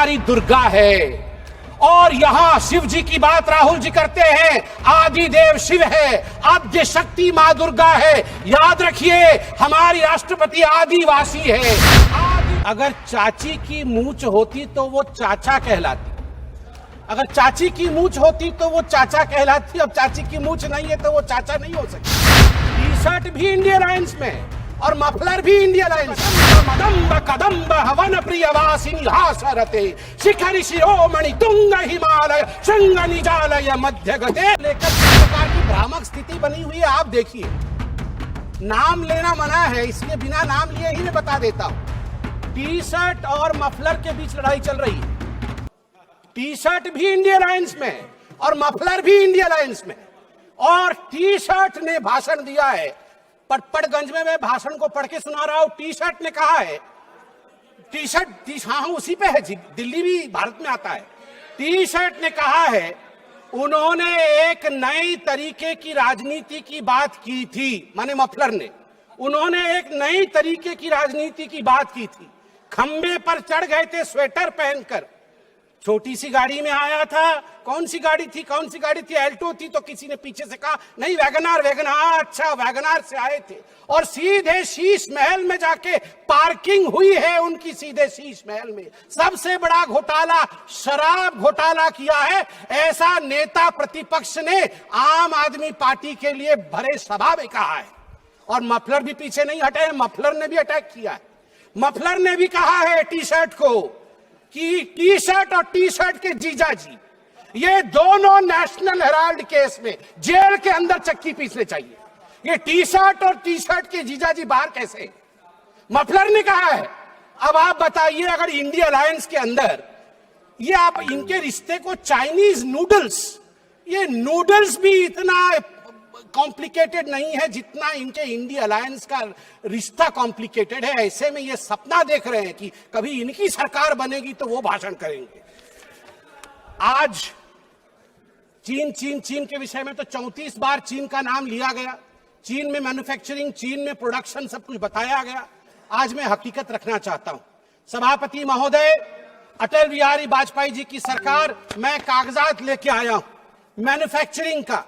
हमारी दुर्गा है। और यहां शिव जी की बात राहुल जी करते हैं, आदि देव शिव है, आद्य शक्ति मां दुर्गा है। याद रखिए हमारी राष्ट्रपति आदिवासी है। अगर चाची की मूंछ होती तो वो चाचा कहलाती, अगर चाची की मूंछ होती तो वो चाचा कहलाती। अब चाची की मूंछ नहीं है तो वो चाचा नहीं हो सकती। टी शर्ट भी इंडियन लाइन्स में और मफलर भी इंडियन लाइन्स। कदम्ब कदम्ब हवन प्रियवासिनी हासरते शिखरि शिरोमणि तुंग हिमालय शृंग निजालय मध्य गते। लेकर किस प्रकार की भ्रामक स्थिति बनी हुई है आप देखिए। नाम लेना मना है, इसलिए बिना नाम लिए ही मैं बता देता हूं। टी शर्ट और मफलर के बीच लड़ाई चल रही है। टी शर्ट भी इंडियन लाइन्स में और मफलर भी इंडियन लाइन्स में। और टी शर्ट ने भाषण दिया है, पटपड़गंज में मैं भाषण को पढ़ के सुना रहा हूं। टी शर्ट ने कहा है, टी शर्ट हाँ उसी पे है जी, दिल्ली भी भारत में आता है। टी शर्ट ने कहा है उन्होंने एक नई तरीके की राजनीति की बात की थी, माने मफलर ने उन्होंने एक नई तरीके की राजनीति की बात की थी। खंबे पर चढ़ गए थे स्वेटर पहनकर, छोटी सी गाड़ी में आया था। कौन सी गाड़ी थी, कौन सी गाड़ी थी? एल्टो थी। तो किसी ने पीछे से कहा नहीं वैगनार, वैगनार। अच्छा वैगनार से आए थे और सीधे शीश महल में जाके पार्किंग हुई है उनकी, सीधे शीश महल में। सबसे बड़ा घोटाला शराब घोटाला किया है, ऐसा नेता प्रतिपक्ष ने आम आदमी पार्टी के लिए भरे सभा में कहा है। और मफलर भी पीछे नहीं हटे, मफलर ने भी अटैक किया है। मफलर ने भी कहा है टी शर्ट को कि टी शर्ट और टी शर्ट के जीजा जी ये दोनों नेशनल हेराल्ड केस में जेल के अंदर चक्की पीसने चाहिए। ये टी शर्ट और टी शर्ट के जीजा जी बाहर कैसे? मफलर ने कहा है। अब आप बताइए अगर इंडिया अलायंस के अंदर ये आप इनके रिश्ते को चाइनीज नूडल्स, ये नूडल्स भी इतना कॉम्प्लिकेटेड नहीं है जितना इनके इंडिया अलायंस का रिश्ता कॉम्प्लिकेटेड है। ऐसे में ये सपना देख रहे हैं कि कभी इनकी सरकार बनेगी तो वो भाषण करेंगे। आज चीन चीन चीन के विषय में तो 34 बार चीन का नाम लिया गया। चीन में मैन्युफैक्चरिंग, चीन में प्रोडक्शन, सब कुछ बताया गया। आज मैं हकीकत रखना चाहता हूं। सभापति महोदय, अटल बिहारी वाजपेयी जी की सरकार, मैं कागजात लेके आया हूं मैन्युफैक्चरिंग का।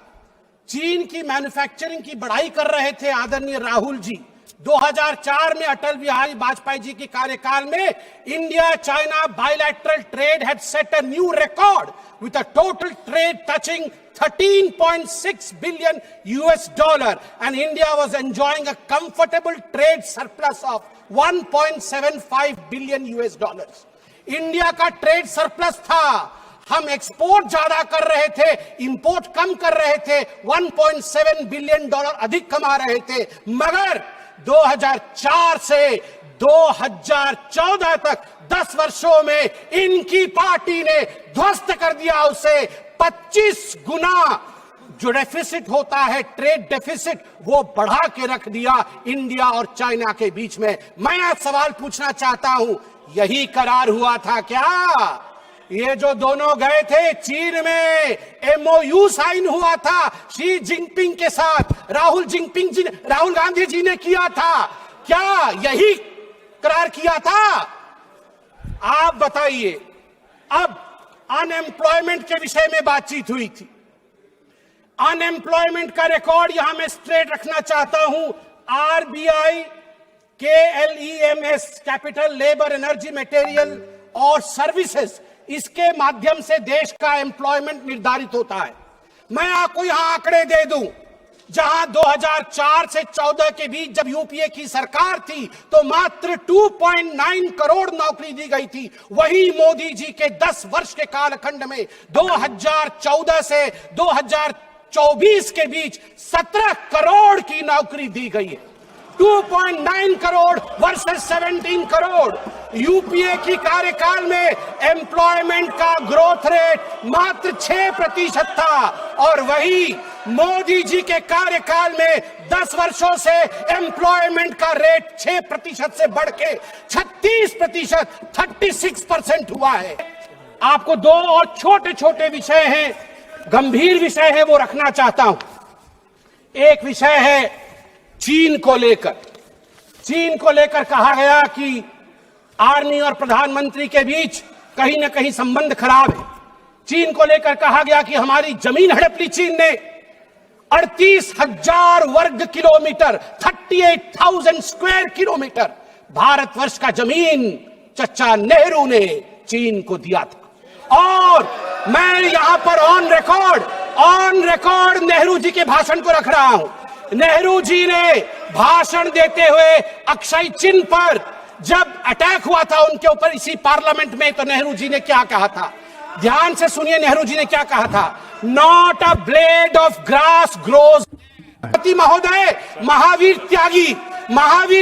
चीन की मैन्युफैक्चरिंग की बड़ाई कर रहे थे आदरणीय राहुल जी। 2004 में अटल बिहारी वाजपेयी जी के कार्यकाल में India China bilateral trade had set a new record with a total trade touching 13.6 billion US dollar and India was enjoying a comfortable trade surplus of 1.75 billion US dollars. India का ट्रेड सरप्लस था। हम export ज्यादा कर रहे थे, import कम कर रहे थे। 1.7 बिलियन डॉलर अधिक कमा रहे थे। मगर 2004 से 2014 तक 10 वर्षों में इनकी पार्टी ने ध्वस्त कर दिया उसे। 25 गुना जो डेफिसिट होता है, ट्रेड डेफिसिट, वो बढ़ा के रख दिया इंडिया और चाइना के बीच में। मैं आज सवाल पूछना चाहता हूं, यही करार हुआ था क्या? ये जो दोनों गए थे चीन में, MOU साइन हुआ था शी जिनपिंग के साथ, राहुल गांधी जी ने किया था क्या? यही करार किया था? आप बताइए। अब अनएम्प्लॉयमेंट के विषय में बातचीत हुई थी। अनएम्प्लॉयमेंट का रिकॉर्ड यहां मैं स्ट्रेट रखना चाहता हूं। RBI KLEMS, capital labour energy material और सर्विसेज, इसके माध्यम से देश का एम्प्लॉयमेंट निर्धारित होता है। मैं आपको यहां आंकड़े दे दूं, जहां 2004 से 14 के बीच जब यूपीए की सरकार थी तो मात्र 2.9 करोड़ नौकरी दी गई थी। वही मोदी जी के 10 वर्ष के कालखंड में 2014 से 2024 के बीच 17 करोड़ की नौकरी दी गई है। 2.9 करोड़ वर्सेस 17 करोड़। यूपीए की कार्यकाल में एम्प्लॉयमेंट का ग्रोथ रेट मात्र 6% था और वही मोदी जी के कार्यकाल में 10 वर्षों से एम्प्लॉयमेंट का रेट 6% से बढ़ के 36%, 36% हुआ है। आपको दो और छोटे छोटे विषय हैं, गंभीर विषय है, वो रखना चाहता हूं। एक विषय है चीन को लेकर। चीन को लेकर कहा गया कि आर्मी और प्रधानमंत्री के बीच कहीं ना कहीं संबंध खराब है। चीन को लेकर कहा गया कि हमारी जमीन हड़प ली चीन ने। 38,000 वर्ग किलोमीटर, 38,000 स्क्वायर किलोमीटर भारतवर्ष का जमीन चचा नेहरू ने चीन को दिया था। और मैं यहां पर ऑन रिकॉर्ड नेहरू जी के भाषण को रख रहा हूं। नेहरू जी ने भाषण देते हुए अक्षय चिन्ह पर जब अटैक हुआ था उनके ऊपर इसी पार्लियामेंट में, तो नेहरू जी ने क्या कहा था, ध्यान से सुनिए नेहरू जी ने क्या कहा था। Not a blade of grass grows. महोदय, महावीर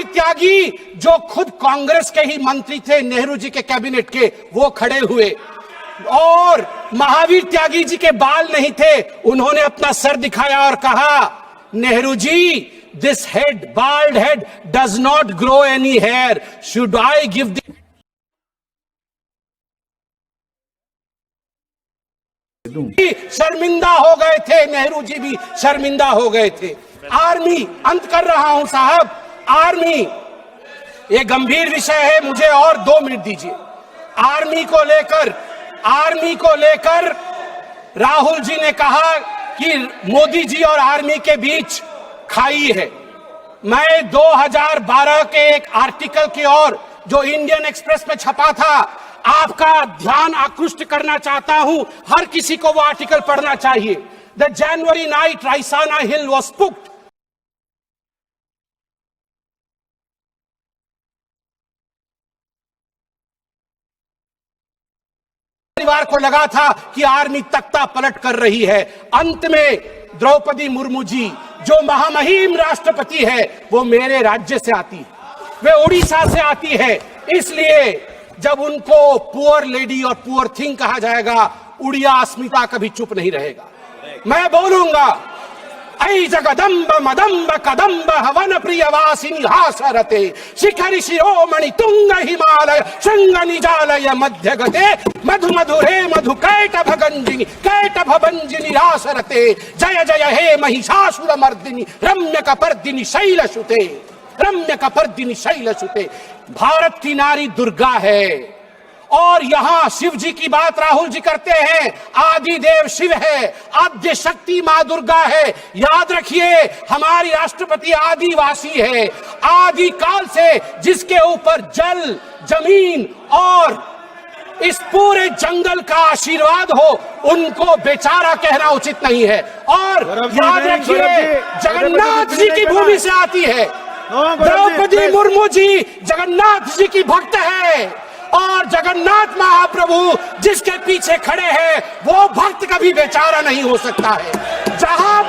त्यागी जो खुद कांग्रेस के ही मंत्री थे नेहरू जी के कैबिनेट के, वो खड़े हुए और महावीर त्यागी जी के बाल नहीं थे, उन्होंने अपना सर दिखाया और कहा, Nehru ji, this head, bald head, does not grow any hair. Should I give the... शर्मिंदा हो गए थे, नेहरू जी भी शर्मिंदा हो गए थे। आर्मी, अंत कर रहा हूं साहब, आर्मी ये गंभीर विषय है, मुझे और 2 मिनट दीजिए। आर्मी को लेकर राहुल जी ने कहा कि मोदी जी और आर्मी के बीच खाई है। मैं 2012 के एक आर्टिकल की ओर जो इंडियन एक्सप्रेस में छपा था, आपका ध्यान आकृष्ट करना चाहता हूं। हर किसी को वो आर्टिकल पढ़ना चाहिए। The January night Raisina hill was spooked. परिवार को लगा था कि आर्मी तख्ता पलट कर रही है। अंत में द्रौपदी मुर्मू जी जो महामहिम राष्ट्रपति है, वो मेरे राज्य से आती है, वे उड़ीसा से आती है। इसलिए जब उनको पुअर लेडी और पुअर थिंग कहा जाएगा, उड़िया अस्मिता कभी चुप नहीं रहेगा। मैं बोलूंगा, ऐ जगदम्ब मदम्ब कदम्ब हवन प्रियवासिनी हासरते शिखरि शिरोमणि तुंग हिमालय शृंग निजालय मध्य गते मधु मधुरे मधु कैटभ भंजिनी रासरते जय जय हे महिषासुर मर्दिनी रम्य कपर्दिनी शैलसुते। भारत की नारी दुर्गा है और यहां शिव जी की बात राहुल जी करते हैं। आदि देव शिव है, आद्य शक्ति मां दुर्गा है। याद रखिए, हमारी राष्ट्रपति आदिवासी है। आदि काल से जिसके ऊपर जल, जमीन और इस पूरे जंगल का आशीर्वाद हो, उनको बेचारा कहना उचित नहीं है। और याद रखिए, जगन्नाथ जी की भूमि से आती है। द्रौपदी मुर्मू जी जगन्नाथ जी की भक्त है और जगन्नाथ महाप्रभु जिसके पीछे खड़े हैं, वो भक्त कभी बेचारा नहीं हो सकता है। जहां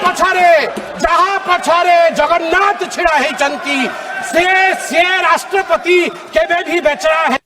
पछारे जगन्नाथ छिड़ा है चंती से राष्ट्रपति के वे भी बेचारा है।